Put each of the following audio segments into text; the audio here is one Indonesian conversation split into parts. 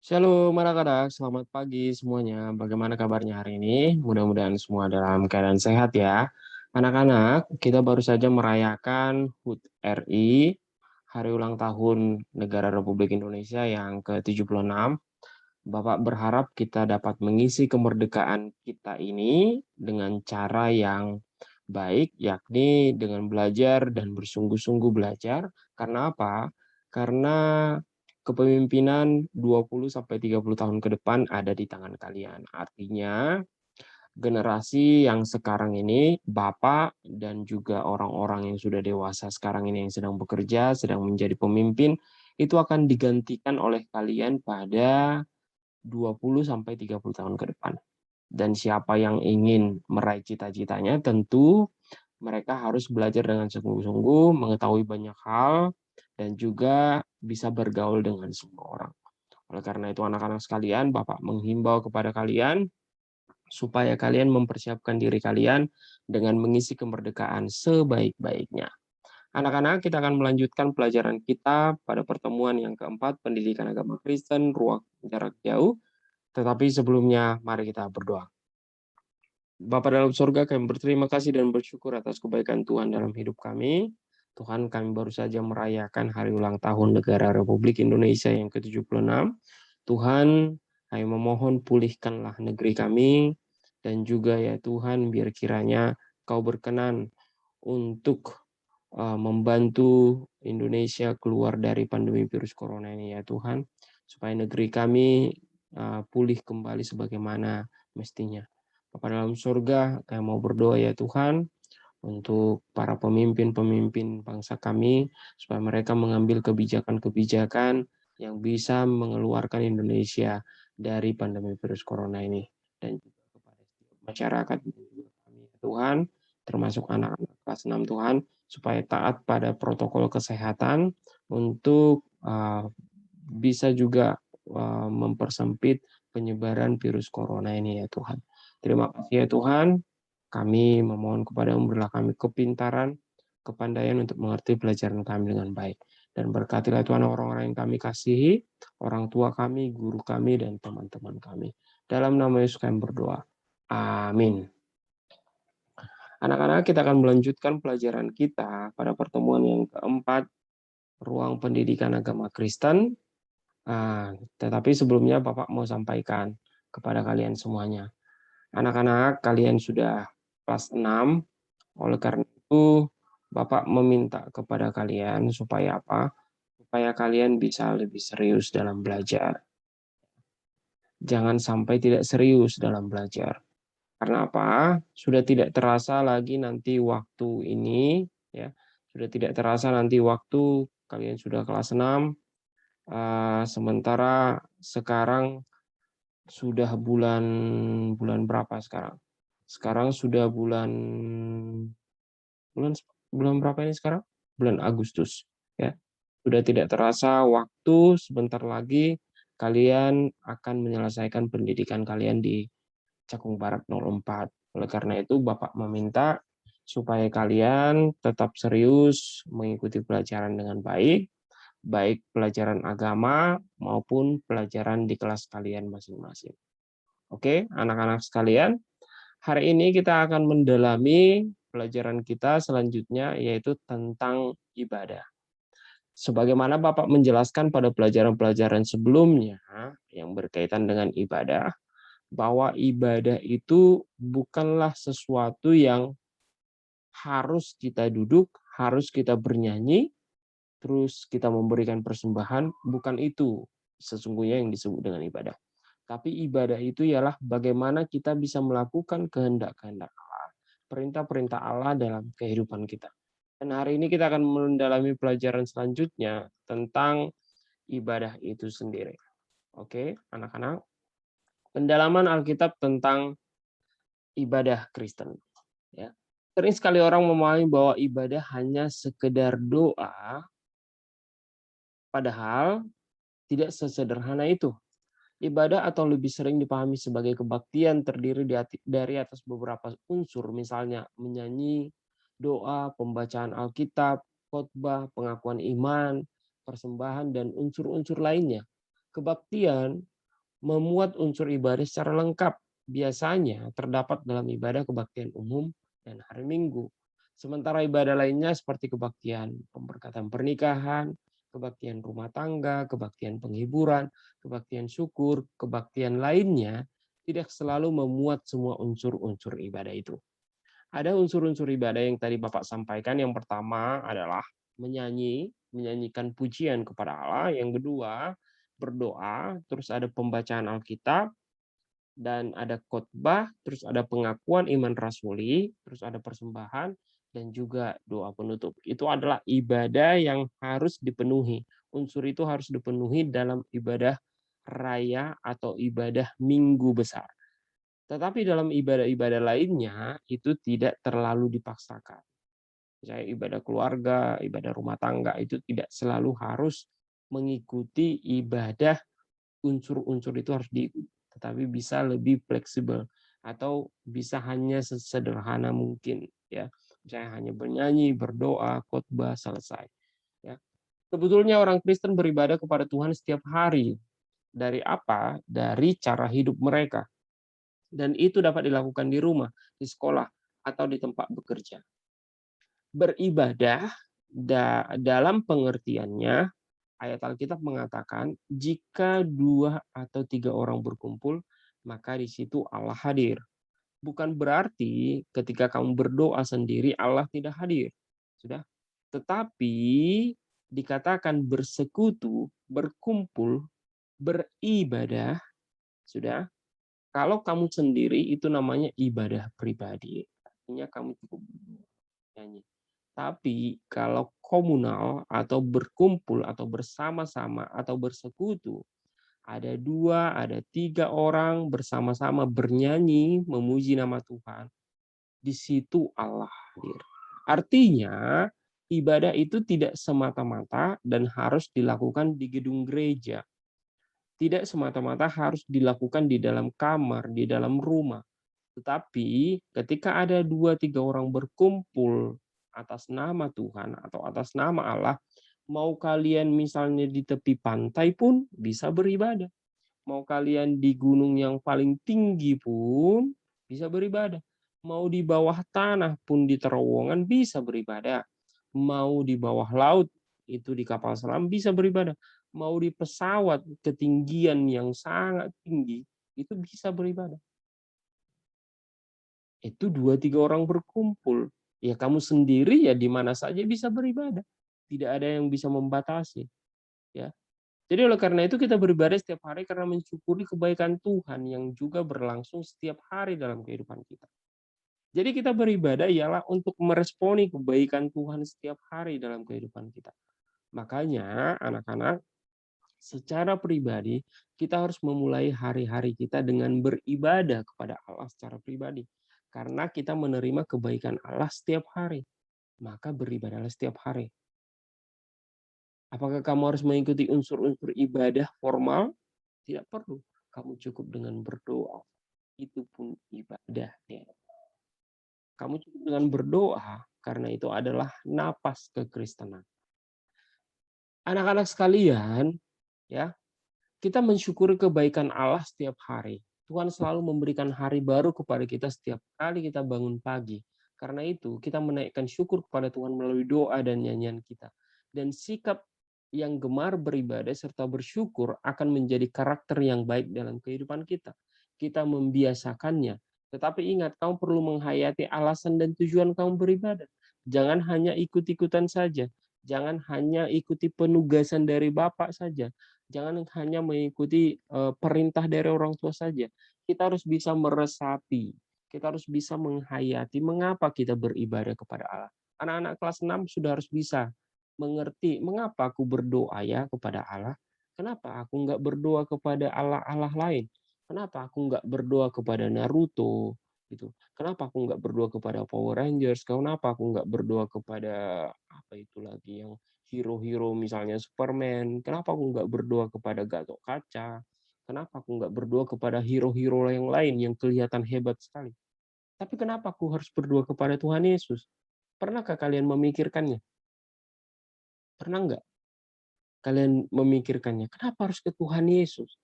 Shalom anak-anak, selamat pagi semuanya. Bagaimana kabarnya hari ini? Mudah-mudahan semua dalam keadaan sehat ya. Anak-anak, kita baru saja merayakan HUT RI, Hari Ulang Tahun Negara Republik Indonesia yang ke-76. Bapak berharap kita dapat mengisi kemerdekaan kita ini dengan cara yang baik, yakni dengan belajar dan bersungguh-sungguh belajar. Karena apa? Karena kepemimpinan 20 sampai 30 tahun ke depan ada di tangan kalian. Artinya, generasi yang sekarang ini, Bapak dan juga orang-orang yang sudah dewasa sekarang ini yang sedang bekerja, sedang menjadi pemimpin, itu akan digantikan oleh kalian pada 20 sampai 30 tahun ke depan. Dan siapa yang ingin meraih cita-citanya, tentu mereka harus belajar dengan sungguh-sungguh, mengetahui banyak hal, dan juga bisa bergaul dengan semua orang. Oleh karena itu, anak-anak sekalian, Bapak menghimbau kepada kalian supaya kalian mempersiapkan diri kalian dengan mengisi kemerdekaan sebaik-baiknya. Anak-anak, kita akan melanjutkan pelajaran kita pada pertemuan yang keempat, pendidikan agama Kristen, ruang jarak jauh. Tetapi sebelumnya, mari kita berdoa. Bapa dalam surga, kami berterima kasih dan bersyukur atas kebaikan Tuhan dalam hidup kami. Tuhan, kami baru saja merayakan hari ulang tahun negara Republik Indonesia yang ke-76. Tuhan, kami memohon pulihkanlah negeri kami, dan juga ya Tuhan, biar kiranya Kau berkenan untuk membantu Indonesia keluar dari pandemi virus corona ini ya Tuhan, supaya negeri kami pulih kembali sebagaimana mestinya. Bapa dalam surga, kami mau berdoa ya Tuhan, untuk para pemimpin-pemimpin bangsa kami, supaya mereka mengambil kebijakan-kebijakan yang bisa mengeluarkan Indonesia dari pandemi virus corona ini. Dan juga kepada setiap masyarakat kami, Tuhan, termasuk anak-anak kelas 6 Tuhan, supaya taat pada protokol kesehatan untuk bisa juga mempersempit penyebaran virus corona ini ya Tuhan. Terima kasih ya Tuhan, kami memohon kepada-Mu, berilah kami kepintaran, kepandaian untuk mengerti pelajaran kami dengan baik. Dan berkatilah Tuhan orang-orang yang kami kasihi, orang tua kami, guru kami, dan teman-teman kami. Dalam nama Yesus kami berdoa. Amin. Anak-anak, kita akan melanjutkan pelajaran kita pada pertemuan yang keempat, ruang pendidikan agama Kristen. Tetapi sebelumnya Bapak mau sampaikan kepada kalian semuanya. Anak-anak, kalian sudah kelas 6, oleh karena itu Bapak meminta kepada kalian supaya apa? Supaya kalian bisa lebih serius dalam belajar. Jangan sampai tidak serius dalam belajar. Karena apa? Sudah tidak terasa lagi nanti waktu ini, ya. Sudah tidak terasa nanti waktu kalian sudah kelas 6, sementara sekarang sudah bulan bulan berapa sekarang? Sekarang sudah bulan bulan bulan berapa ini sekarang? Bulan Agustus, ya. Sudah tidak terasa waktu sebentar lagi kalian akan menyelesaikan pendidikan kalian di Cakung Barat 04. Oleh karena itu Bapak meminta supaya kalian tetap serius mengikuti pelajaran dengan baik, baik pelajaran agama maupun pelajaran di kelas kalian masing-masing. Oke, anak-anak sekalian, hari ini kita akan mendalami pelajaran kita selanjutnya, yaitu tentang ibadah. Sebagaimana Bapak menjelaskan pada pelajaran-pelajaran sebelumnya yang berkaitan dengan ibadah, bahwa ibadah itu bukanlah sesuatu yang harus kita duduk, harus kita bernyanyi, terus kita memberikan persembahan, bukan itu sesungguhnya yang disebut dengan ibadah. Tapi ibadah itu ialah bagaimana kita bisa melakukan kehendak-kehendak Allah, perintah-perintah Allah dalam kehidupan kita. Dan hari ini kita akan mendalami pelajaran selanjutnya tentang ibadah itu sendiri. Oke, anak-anak. Pendalaman Alkitab tentang ibadah Kristen. Ya. Sering sekali orang memahami bahwa ibadah hanya sekedar doa, padahal tidak sesederhana itu. Ibadah atau lebih sering dipahami sebagai kebaktian terdiri dari atas beberapa unsur, misalnya menyanyi, doa, pembacaan Alkitab, khotbah, pengakuan iman, persembahan, dan unsur-unsur lainnya. Kebaktian memuat unsur ibadah secara lengkap. Biasanya terdapat dalam ibadah kebaktian umum dan hari Minggu. Sementara ibadah lainnya seperti kebaktian pemberkatan pernikahan, kebaktian rumah tangga, kebaktian penghiburan, kebaktian syukur, kebaktian lainnya tidak selalu memuat semua unsur-unsur ibadah itu. Ada unsur-unsur ibadah yang tadi Bapak sampaikan. Yang pertama adalah menyanyikan pujian kepada Allah. Yang kedua, berdoa, terus ada pembacaan Alkitab, dan ada khotbah, terus ada pengakuan iman rasuli, terus ada persembahan, dan juga doa penutup. Itu adalah ibadah yang harus dipenuhi. Unsur itu harus dipenuhi dalam ibadah raya atau ibadah minggu besar. Tetapi dalam ibadah-ibadah lainnya itu tidak terlalu dipaksakan. Misalnya ibadah keluarga, ibadah rumah tangga itu tidak selalu harus mengikuti ibadah unsur-unsur itu harus diikuti, tetapi bisa lebih fleksibel atau bisa hanya sesederhana mungkin ya. Misalnya hanya bernyanyi, berdoa, khotbah, selesai ya. Sebetulnya orang Kristen beribadah kepada Tuhan setiap hari. Dari apa? Dari cara hidup mereka. Dan itu dapat dilakukan di rumah, di sekolah, atau di tempat bekerja. Beribadah dalam pengertiannya, ayat Alkitab mengatakan, jika 2 atau 3 orang berkumpul, maka di situ Allah hadir. Bukan berarti ketika kamu berdoa sendiri Allah tidak hadir. Sudah. Tetapi dikatakan bersekutu, berkumpul, beribadah, sudah. Kalau kamu sendiri itu namanya ibadah pribadi. Artinya kamu cukup nyanyi. Tapi kalau komunal atau berkumpul atau bersama-sama atau bersekutu, ada 2, ada 3 orang bersama-sama bernyanyi, memuji nama Tuhan. Di situ Allah hadir. Artinya, ibadah itu tidak semata-mata dan harus dilakukan di gedung gereja. Tidak semata-mata harus dilakukan di dalam kamar, di dalam rumah. Tetapi ketika ada 2, 3 orang berkumpul atas nama Tuhan atau atas nama Allah, mau kalian misalnya di tepi pantai pun bisa beribadah. Mau kalian di gunung yang paling tinggi pun bisa beribadah. Mau di bawah tanah pun di terowongan bisa beribadah. Mau di bawah laut itu di kapal selam bisa beribadah. Mau di pesawat ketinggian yang sangat tinggi itu bisa beribadah. Itu 2, 3 orang berkumpul. Ya kamu sendiri ya di mana saja bisa beribadah. Tidak ada yang bisa membatasi. Ya. Jadi oleh karena itu kita beribadah setiap hari karena mensyukuri kebaikan Tuhan yang juga berlangsung setiap hari dalam kehidupan kita. Jadi kita beribadah ialah untuk meresponi kebaikan Tuhan setiap hari dalam kehidupan kita. Makanya anak-anak secara pribadi kita harus memulai hari-hari kita dengan beribadah kepada Allah secara pribadi. Karena kita menerima kebaikan Allah setiap hari. Maka beribadahlah setiap hari. Apakah kamu harus mengikuti unsur-unsur ibadah formal? Tidak perlu. Kamu cukup dengan berdoa. Itu pun ibadah. Ya. Kamu cukup dengan berdoa karena itu adalah napas kekristenan. Anak-anak sekalian, ya, kita mensyukuri kebaikan Allah setiap hari. Tuhan selalu memberikan hari baru kepada kita setiap kali kita bangun pagi. Karena itu, kita menaikkan syukur kepada Tuhan melalui doa dan nyanyian kita. Dan sikap yang gemar beribadah serta bersyukur akan menjadi karakter yang baik dalam kehidupan kita. Kita membiasakannya. Tetapi ingat, kamu perlu menghayati alasan dan tujuan kamu beribadah. Jangan hanya ikut-ikutan saja. Jangan hanya ikuti penugasan dari Bapak saja. Jangan hanya mengikuti perintah dari orang tua saja. Kita harus bisa meresapi. Kita harus bisa menghayati mengapa kita beribadah kepada Allah. Anak-anak kelas 6 sudah harus bisa mengerti mengapa aku berdoa ya kepada Allah. Kenapa aku nggak berdoa kepada Allah-Allah lain? Kenapa aku nggak berdoa kepada Naruto? Gitu. Kenapa aku nggak berdoa kepada Power Rangers? Kenapa aku nggak berdoa kepada apa itu lagi yang hero-hero misalnya Superman? Kenapa aku nggak berdoa kepada Gatot Kaca? Kenapa aku nggak berdoa kepada hero-hero yang lain yang kelihatan hebat sekali? Tapi kenapa aku harus berdoa kepada Tuhan Yesus? Pernahkah kalian memikirkannya? Pernah nggak kalian memikirkannya? Kenapa harus ke Tuhan Yesus?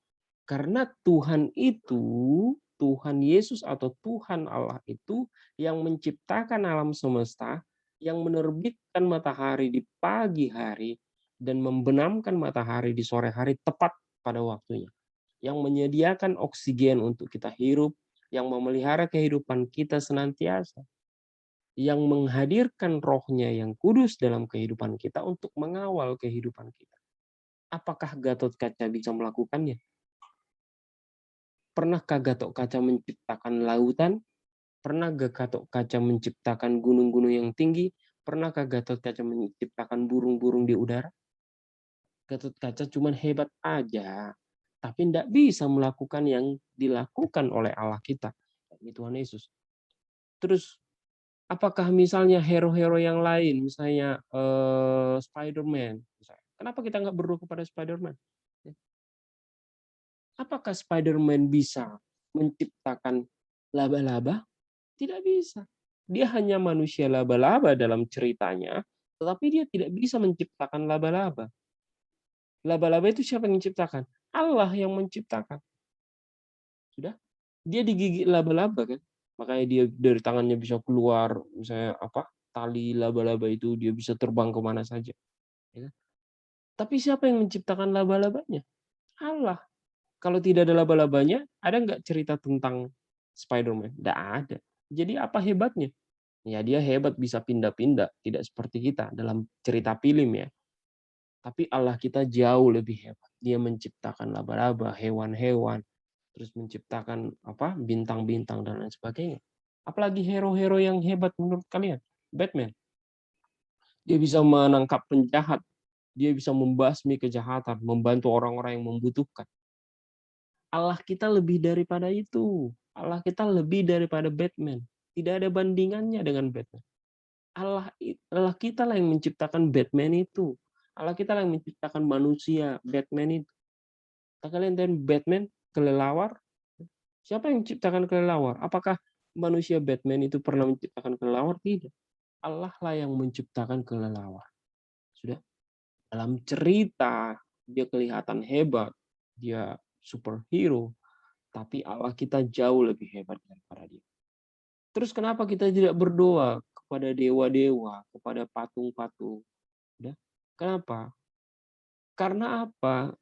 Karena Tuhan itu, Tuhan Yesus atau Tuhan Allah itu yang menciptakan alam semesta, yang menerbitkan matahari di pagi hari dan membenamkan matahari di sore hari tepat pada waktunya. Yang menyediakan oksigen untuk kita hirup, yang memelihara kehidupan kita senantiasa, yang menghadirkan rohnya yang kudus dalam kehidupan kita untuk mengawal kehidupan kita. Apakah Gatot Kaca bisa melakukannya? Pernahkah Gatot Kaca menciptakan lautan? Pernahkah Gatot Kaca menciptakan gunung-gunung yang tinggi? Pernahkah Gatot Kaca menciptakan burung-burung di udara? Gatot Kaca cuma hebat aja, tapi tidak bisa melakukan yang dilakukan oleh Allah kita, Tuhan Yesus. Terus, apakah misalnya hero-hero yang lain, misalnya Spider-Man, kenapa kita nggak berdoa kepada Spider-Man? Apakah Spider-Man bisa menciptakan laba-laba? Tidak bisa. Dia hanya manusia laba-laba dalam ceritanya, tetapi dia tidak bisa menciptakan laba-laba. Laba-laba itu siapa yang menciptakan? Allah yang menciptakan. Sudah? Dia digigit laba-laba kan? Makanya dia dari tangannya bisa keluar misalnya apa? Tali laba-laba itu dia bisa terbang kemana saja. Ya. Tapi siapa yang menciptakan laba-labanya? Allah. Kalau tidak ada laba-labanya, ada nggak cerita tentang Spider-Man? Nggak ada. Jadi apa hebatnya? Ya dia hebat bisa pindah-pindah, tidak seperti kita dalam cerita film ya. Tapi Allah kita jauh lebih hebat. Dia menciptakan laba-laba, hewan-hewan, terus menciptakan apa? Bintang-bintang dan lain sebagainya. Apalagi hero-hero yang hebat menurut kalian? Batman. Dia bisa menangkap penjahat, dia bisa membasmi kejahatan, membantu orang-orang yang membutuhkan. Allah kita lebih daripada itu. Allah kita lebih daripada Batman. Tidak ada bandingannya dengan Batman. Allah kita lah yang menciptakan Batman itu. Allah kita lah yang menciptakan manusia, Batman itu. Kalian tahu Batman kelelawar? Siapa yang menciptakan kelelawar? Apakah manusia Batman itu pernah menciptakan kelelawar? Tidak. Allah lah yang menciptakan kelelawar. Sudah. Dalam cerita dia kelihatan hebat, dia superhero, tapi Allah kita jauh lebih hebat daripada dia. Terus kenapa kita tidak berdoa kepada dewa-dewa, kepada patung-patung? Ya. Kenapa? Karena apa?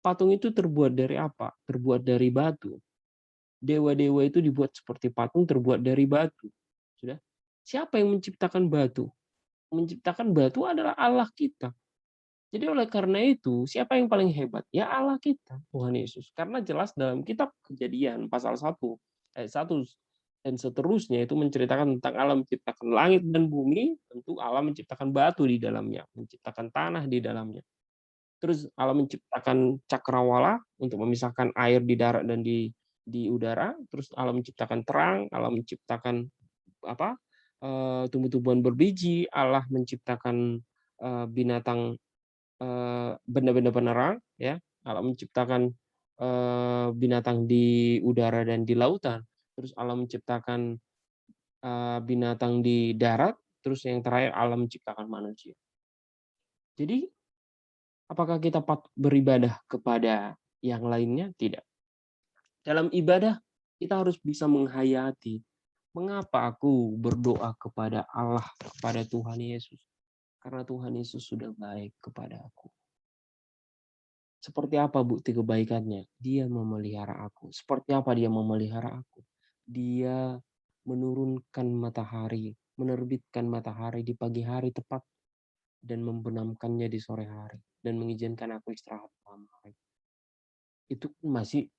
Patung itu terbuat dari apa? Terbuat dari batu. Dewa-dewa itu dibuat seperti patung terbuat dari batu. Sudah? Siapa yang menciptakan batu? Menciptakan batu adalah Allah kita. Jadi oleh karena itu, siapa yang paling hebat? Ya Allah kita, Tuhan Yesus. Karena jelas dalam kitab Kejadian pasal 1 ayat 1 dan seterusnya itu menceritakan tentang Allah menciptakan langit dan bumi, tentu Allah menciptakan batu di dalamnya, menciptakan tanah di dalamnya. Terus Allah menciptakan cakrawala untuk memisahkan air di darat dan di udara. Terus Allah menciptakan terang, Allah menciptakan apa? Tumbuh-tumbuhan berbiji, Allah menciptakan binatang benda-benda penerang ya. Allah menciptakan binatang di udara dan di lautan. Terus Allah menciptakan binatang di darat, terus yang terakhir Allah menciptakan manusia. Jadi apakah kita patut beribadah kepada yang lainnya? Tidak. Dalam ibadah kita harus bisa menghayati mengapa aku berdoa kepada Allah, kepada Tuhan Yesus. Karena Tuhan Yesus sudah baik kepada aku. Seperti apa bukti kebaikannya? Dia memelihara aku. Seperti apa dia memelihara aku? Dia menurunkan matahari, menerbitkan matahari di pagi hari tepat dan membenamkannya di sore hari dan mengizinkan aku istirahat malam hari. Itu masih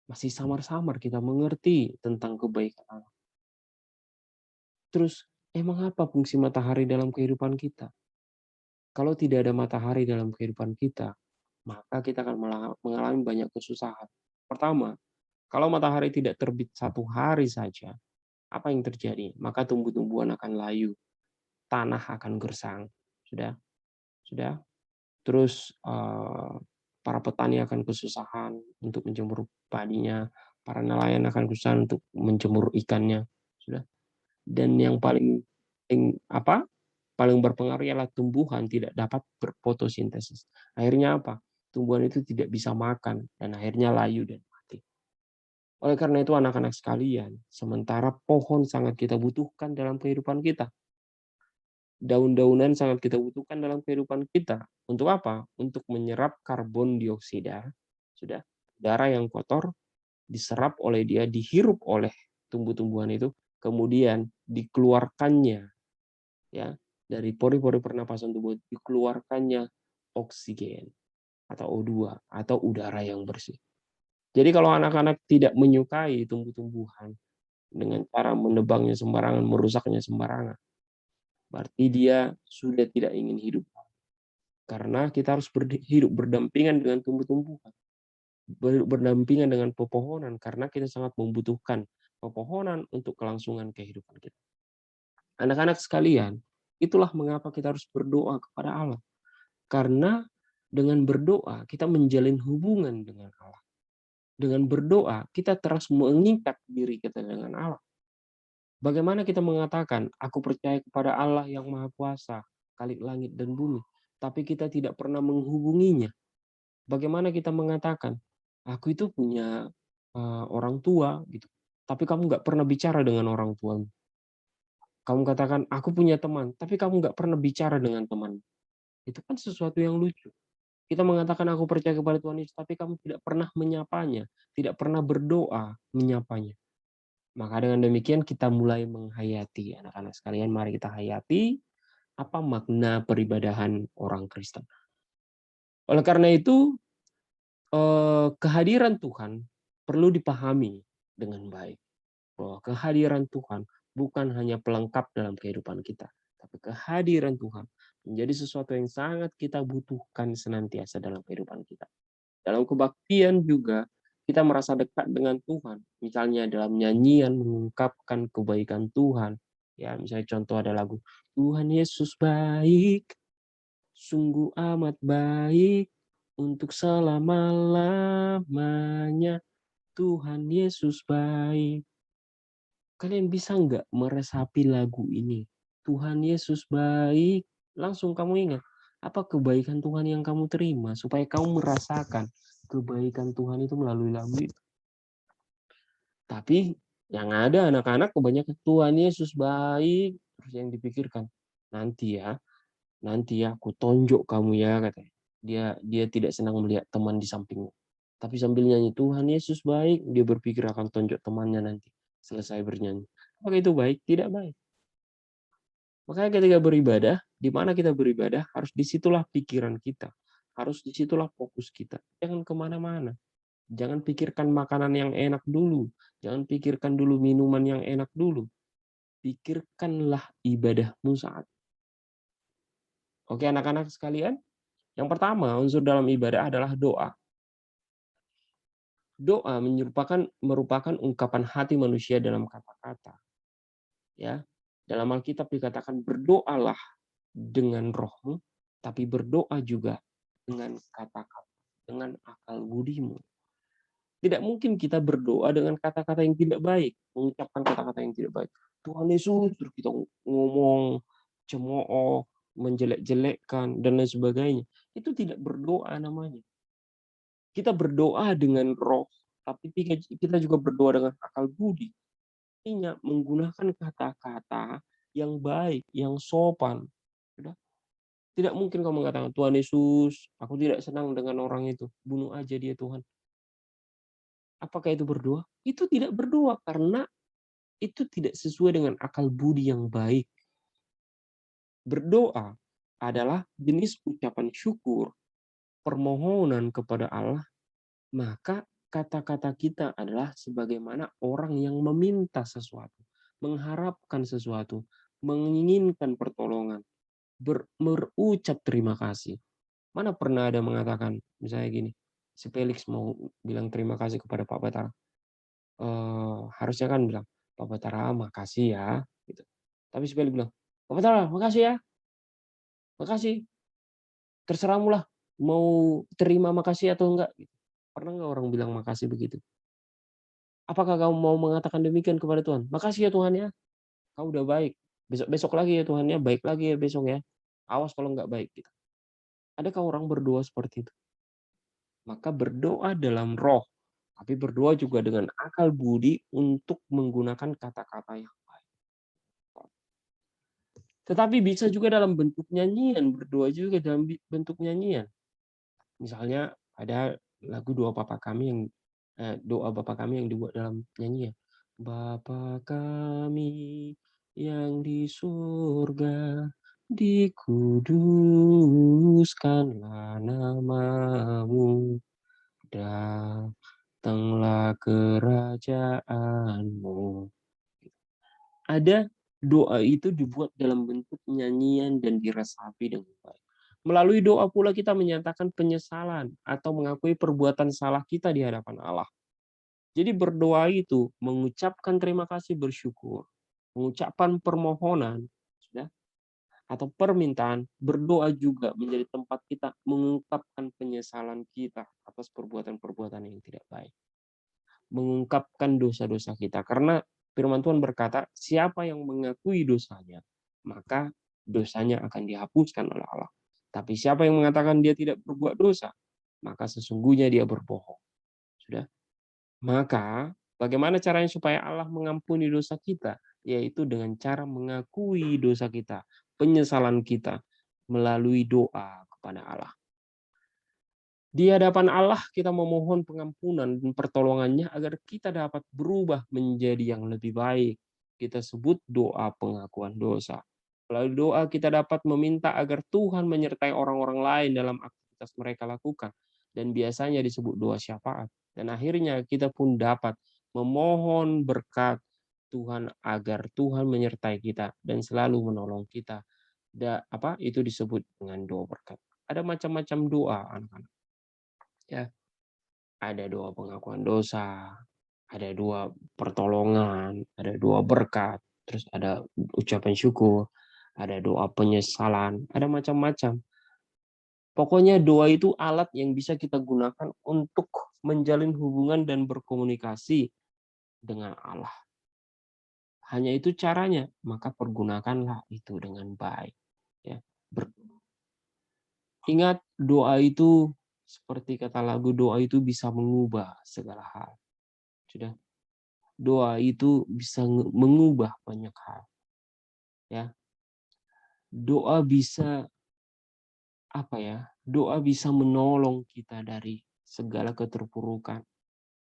samar-samar kita mengerti tentang kebaikan Allah. Terus emang apa fungsi matahari dalam kehidupan kita? Kalau tidak ada matahari dalam kehidupan kita, maka kita akan mengalami banyak kesusahan. Pertama, kalau matahari tidak terbit satu hari saja, apa yang terjadi? Maka tumbuh-tumbuhan akan layu, tanah akan gersang. Sudah. Terus para petani akan kesusahan untuk menjemur padinya, para nelayan akan kesusahan untuk menjemur ikannya. Sudah. Dan yang paling paling berpengaruh ialah tumbuhan tidak dapat berfotosintesis. Akhirnya apa? tumbuhan itu tidak bisa makan dan akhirnya layu dan mati. Oleh karena itu anak-anak sekalian, sementara pohon sangat kita butuhkan dalam kehidupan kita, daun-daunan sangat kita butuhkan dalam kehidupan kita. Untuk apa? Untuk menyerap karbon dioksida, sudah, udara yang kotor diserap oleh dia, dihirup oleh tumbuh-tumbuhan itu, kemudian dikeluarkannya ya dari pori-pori pernapasan tubuh, dikeluarkannya oksigen atau O2 atau udara yang bersih. Jadi kalau anak-anak tidak menyukai tumbuh-tumbuhan dengan cara menebangnya sembarangan, merusaknya sembarangan, berarti dia sudah tidak ingin hidup. Karena kita harus hidup berdampingan dengan tumbuh-tumbuhan, berdampingan dengan pepohonan, karena kita sangat membutuhkan pepohonan untuk kelangsungan kehidupan kita. Anak-anak sekalian, itulah mengapa kita harus berdoa kepada Allah. Karena dengan berdoa kita menjalin hubungan dengan Allah. Dengan berdoa kita terus mengikat diri kita dengan Allah. Bagaimana kita mengatakan, aku percaya kepada Allah yang Maha Kuasa, Khalik langit dan bumi, tapi kita tidak pernah menghubunginya. Bagaimana kita mengatakan, aku itu punya orang tua, gitu, tapi kamu nggak pernah bicara dengan orang tuamu. Kamu katakan, aku punya teman, tapi kamu nggak pernah bicara dengan teman. Itu kan sesuatu yang lucu. Kita mengatakan, aku percaya kepada Tuhan Yesus, tapi kamu tidak pernah menyapanya, tidak pernah berdoa menyapanya. Maka dengan demikian kita mulai menghayati, anak-anak sekalian, mari kita hayati apa makna peribadahan orang Kristen. Oleh karena itu, kehadiran Tuhan perlu dipahami dengan baik. Bahwa kehadiran Tuhan bukan hanya pelengkap dalam kehidupan kita, tapi kehadiran Tuhan menjadi sesuatu yang sangat kita butuhkan senantiasa dalam kehidupan kita. Dalam kebaktian juga kita merasa dekat dengan Tuhan. Misalnya dalam nyanyian mengungkapkan kebaikan Tuhan. Ya, misalnya contoh ada lagu Tuhan Yesus baik, sungguh amat baik untuk selama-lamanya. Tuhan Yesus baik. Kalian bisa nggak meresapi lagu ini? Tuhan Yesus baik. Langsung kamu ingat, apa kebaikan Tuhan yang kamu terima, supaya kamu merasakan kebaikan Tuhan itu melalui lagu itu. Tapi yang ada anak-anak kebanyakan Tuhan Yesus baik, terus yang dipikirkan, nanti ya aku tonjok kamu ya, katanya. Dia tidak senang melihat teman di sampingnya. Tapi sambil nyanyi Tuhan Yesus baik, dia berpikir akan tonjok temannya nanti selesai bernyanyi. Apakah itu baik? Tidak baik. Makanya ketika beribadah, di mana kita beribadah, harus disitulah pikiran kita. Harus disitulah fokus kita. Jangan kemana-mana. Jangan pikirkan makanan yang enak dulu. Jangan pikirkan dulu minuman yang enak dulu. Pikirkanlah ibadahmu saat. Oke anak-anak sekalian. Yang pertama, unsur dalam ibadah adalah doa. Doa merupakan ungkapan hati manusia dalam kata-kata. Ya, dalam Alkitab dikatakan berdoalah dengan rohmu, tapi berdoa juga dengan kata-kata, dengan akal budimu. Tidak mungkin kita berdoa dengan kata-kata yang tidak baik, mengucapkan kata-kata yang tidak baik. Tuhan Yesus, terus kita ngomong cemooh, menjelek-jelekkan dan lain sebagainya. Itu tidak berdoa namanya. Kita berdoa dengan roh, tapi kita juga berdoa dengan akal budi. Artinya menggunakan kata-kata yang baik, yang sopan. Tidak mungkin kau mengatakan, Tuhan Yesus, aku tidak senang dengan orang itu. Bunuh aja dia Tuhan. Apakah itu berdoa? Itu tidak berdoa karena itu tidak sesuai dengan akal budi yang baik. Berdoa adalah jenis ucapan syukur, permohonan kepada Allah, maka kata-kata kita adalah sebagaimana orang yang meminta sesuatu, mengharapkan sesuatu, menginginkan pertolongan, berucap terima kasih. Mana pernah ada mengatakan, misalnya gini, si Felix mau bilang terima kasih kepada Pak Batara. Harusnya kan bilang, Pak Batara makasih ya. Gitu. Tapi si Felix bilang, Pak Batara makasih ya. Makasih. Terserahmu lah. Mau terima makasih atau enggak. Gitu. Pernah nggak orang bilang makasih begitu? Apakah kamu mau mengatakan demikian kepada Tuhan? Makasih ya Tuhan ya. Kau udah baik. Besok lagi ya Tuhan ya. Baik lagi ya besok ya. Awas kalau nggak baik. Gitu. Adakah orang berdoa seperti itu? maka berdoa dalam roh, tapi berdoa juga dengan akal budi untuk menggunakan kata-kata yang baik. Tetapi bisa juga dalam bentuk nyanyian, berdoa juga dalam bentuk nyanyian. Misalnya ada lagu doa Bapa kami yang dibuat dalam nyanyian. Bapa kami yang di surga, dikuduskanlah namamu, datanglah kerajaanmu. Ada doa itu dibuat dalam bentuk nyanyian dan diresapi dengan baik. Melalui doa pula kita menyatakan penyesalan atau mengakui perbuatan salah kita di hadapan Allah. Jadi berdoa itu mengucapkan terima kasih bersyukur, mengucapkan permohonan, sudah, atau permintaan, berdoa juga menjadi tempat kita mengungkapkan penyesalan kita atas perbuatan-perbuatan yang tidak baik. Mengungkapkan dosa-dosa kita. Karena firman Tuhan berkata, siapa yang mengakui dosanya, maka dosanya akan dihapuskan oleh Allah. Tapi siapa yang mengatakan dia tidak berbuat dosa, maka sesungguhnya dia berbohong. Sudah? Maka bagaimana caranya supaya Allah mengampuni dosa kita? Yaitu dengan cara mengakui dosa kita, penyesalan kita melalui doa kepada Allah. Di hadapan Allah kita memohon pengampunan dan pertolongannya agar kita dapat berubah menjadi yang lebih baik. Kita sebut doa pengakuan dosa. Melalui doa kita dapat meminta agar Tuhan menyertai orang-orang lain dalam aktivitas mereka lakukan. Dan biasanya disebut doa syafaat. Dan akhirnya kita pun dapat memohon berkat Tuhan agar Tuhan menyertai kita dan selalu menolong kita. Itu disebut dengan doa berkat. Ada macam-macam doa, anak-anak. Ya, ada doa pengakuan dosa, ada doa pertolongan, ada doa berkat, terus ada ucapan syukur, ada doa penyesalan, ada macam-macam. Pokoknya doa itu alat yang bisa kita gunakan untuk menjalin hubungan dan berkomunikasi dengan Allah. Hanya itu caranya, maka pergunakanlah itu dengan baik. Ya. Ingat, doa itu seperti kata lagu, doa itu bisa mengubah segala hal. Sudah, doa itu bisa mengubah banyak hal. Ya, doa bisa doa bisa menolong kita dari segala keterpurukan.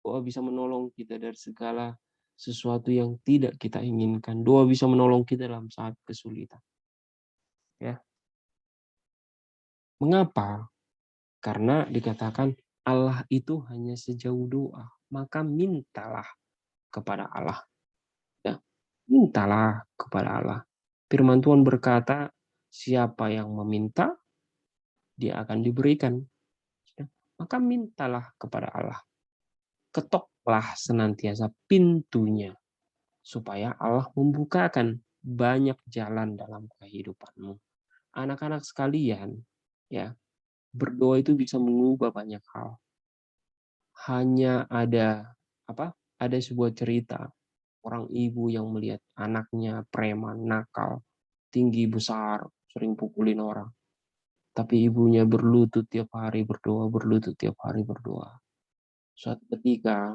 Doa bisa menolong kita dari segala sesuatu yang tidak kita inginkan. Doa bisa menolong kita dalam saat kesulitan. Ya. Mengapa? Karena dikatakan Allah itu hanya sejauh doa. Maka mintalah kepada Allah. Ya. Mintalah kepada Allah. Firman Tuhan berkata, siapa yang meminta, dia akan diberikan. Maka mintalah kepada Allah. Ketoklah senantiasa pintunya, supaya Allah membukakan banyak jalan dalam kehidupanmu. Anak-anak sekalian, ya, berdoa itu bisa mengubah banyak hal. Hanya ada sebuah cerita orang ibu yang melihat anaknya preman, nakal, tinggi besar, sering pukulin orang. Tapi ibunya berlutut tiap hari berdoa, berlutut tiap hari berdoa. Suatu ketika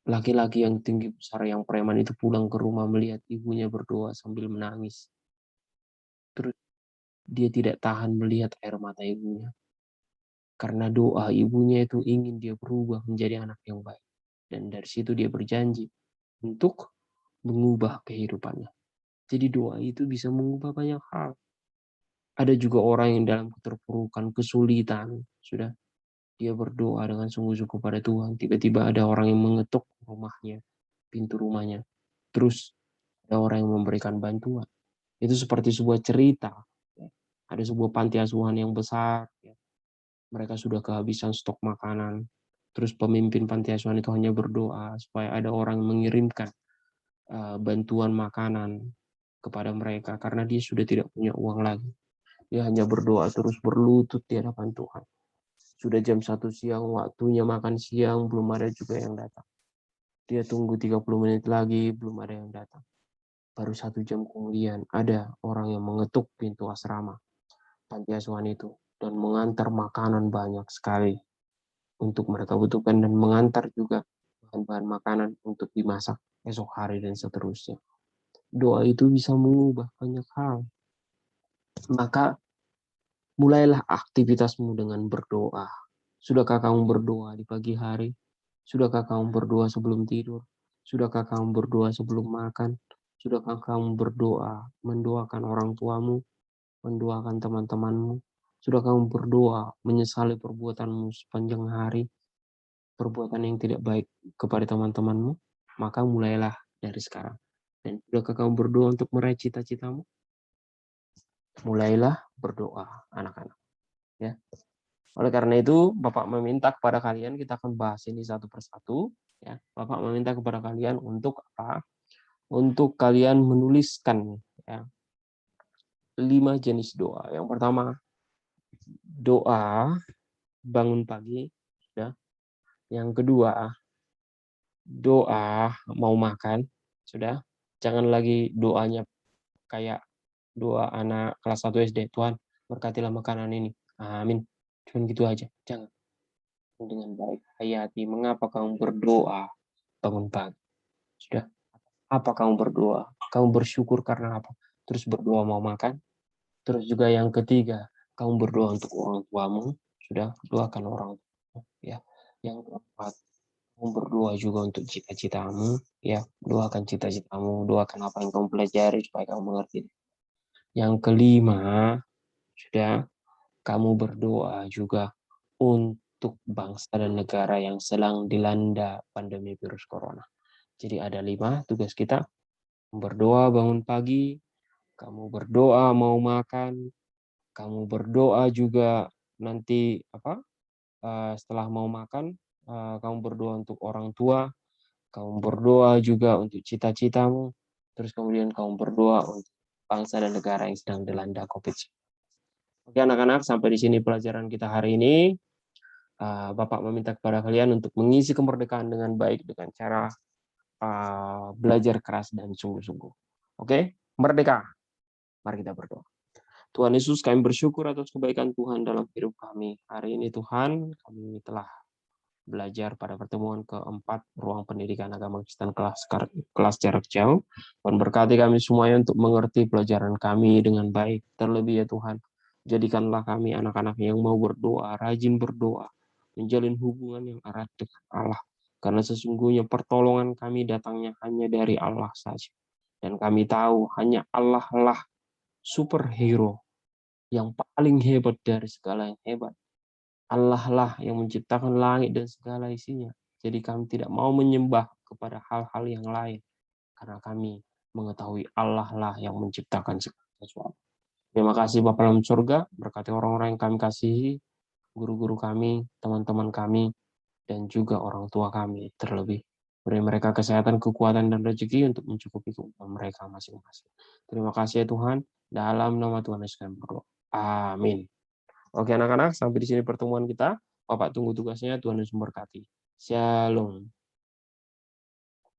laki-laki yang tinggi besar yang preman itu pulang ke rumah melihat ibunya berdoa sambil menangis. Terus dia tidak tahan melihat air mata ibunya. Karena doa ibunya itu ingin dia berubah menjadi anak yang baik. Dan dari situ dia berjanji untuk mengubah kehidupannya. Jadi doa itu bisa mengubah banyak hal. Ada juga orang yang dalam keterpurukan, kesulitan, sudah dia berdoa dengan sungguh-sungguh pada Tuhan. Tiba-tiba ada orang yang mengetuk rumahnya, pintu rumahnya. Terus ada orang yang memberikan bantuan. Itu seperti sebuah cerita. Ada sebuah panti asuhan yang besar. Mereka sudah kehabisan stok makanan. Terus pemimpin panti asuhan itu hanya berdoa supaya ada orang yang mengirimkan bantuan makanan kepada mereka. Karena dia sudah tidak punya uang lagi. Dia hanya berdoa terus berlutut di hadapan Tuhan. Sudah jam 1 siang, waktunya makan siang, belum ada juga yang datang. Dia tunggu 30 menit lagi, belum ada yang datang. Baru 1 jam kemudian ada orang yang mengetuk pintu asrama panti asuhan itu dan mengantar makanan banyak sekali. untuk mereka butuhkan dan mengantar juga bahan-bahan makanan untuk dimasak esok hari dan seterusnya. Doa itu bisa mengubah banyak hal. Maka mulailah aktivitasmu dengan berdoa. Sudahkah kamu berdoa di pagi hari? Sudahkah kamu berdoa sebelum tidur? Sudahkah kamu berdoa sebelum makan? Sudahkah kamu berdoa mendoakan orang tuamu, mendoakan teman-temanmu? Sudah kamu berdoa menyesali perbuatanmu sepanjang hari, perbuatan yang tidak baik kepada teman-temanmu? Maka mulailah dari sekarang. Dan sudahkah kamu berdoa untuk meraih cita-citamu? Mulailah berdoa, anak-anak. Ya. Oleh karena itu, Bapak meminta kepada kalian, kita akan bahas ini satu persatu. Ya. Bapak meminta kepada kalian untuk apa? Untuk kalian menuliskan ya, 5 jenis doa. Yang pertama, doa bangun pagi. Ya. Yang kedua, doa mau makan. Sudah. Jangan lagi doanya kayak doa anak kelas 1 SD. Tuhan, berkatilah makanan ini. Amin. Cuma gitu aja. Jangan. Dengan baik hayati. Mengapa kamu berdoa bangun pagi? Sudah. Apa kamu berdoa? Kamu bersyukur karena apa? Terus berdoa mau makan. Terus juga yang ketiga, kamu berdoa untuk orang tuamu. Sudah, doakan orang tua. Ya. Yang keempat, kamu berdoa juga untuk cita-citamu. Ya, doakan cita-citamu. Doakan apa yang kamu pelajari supaya kamu mengerti. Yang kelima, sudah, kamu berdoa juga untuk bangsa dan negara yang sedang dilanda pandemi virus corona. Jadi ada 5 tugas kita. Berdoa bangun pagi, kamu berdoa mau makan, kamu berdoa juga nanti setelah mau makan, kamu berdoa untuk orang tua, kamu berdoa juga untuk cita-citamu, terus kemudian kamu berdoa untuk bangsa dan negara yang sedang dilanda COVID-19. Oke anak-anak, sampai di sini pelajaran kita hari ini. Bapak meminta kepada kalian untuk mengisi kemerdekaan dengan baik dengan cara belajar keras dan sungguh-sungguh. Oke, merdeka. Mari kita berdoa. Tuhan Yesus, kami bersyukur atas kebaikan Tuhan dalam hidup kami. Hari ini Tuhan, kami telah belajar pada pertemuan keempat ruang pendidikan agama Kristen kelas jarak jauh. Tuhan berkati kami semuanya untuk mengerti pelajaran kami dengan baik. Terlebih ya Tuhan, jadikanlah kami anak-anak yang mau berdoa, rajin berdoa, menjalin hubungan yang erat dengan Allah. Karena sesungguhnya pertolongan kami datangnya hanya dari Allah saja. Dan kami tahu hanya Allah lah superhero yang paling hebat dari segala yang hebat. Allah lah yang menciptakan langit dan segala isinya. Jadi kami tidak mau menyembah kepada hal-hal yang lain. Karena kami mengetahui Allah lah yang menciptakan segala sesuatu. Terima kasih Bapak dalam surga, berkati orang-orang yang kami kasihi, guru-guru kami, teman-teman kami, dan juga orang tua kami terlebih. Beri mereka kesehatan, kekuatan, dan rezeki untuk mencukupi kebutuhan mereka masing-masing. Terima kasih ya Tuhan, dalam nama Tuhan Yesus kami berdoa. Amin. Oke anak-anak, sampai di sini pertemuan kita. Bapak tunggu tugasnya, Tuhan Yesus memberkati. Shalom.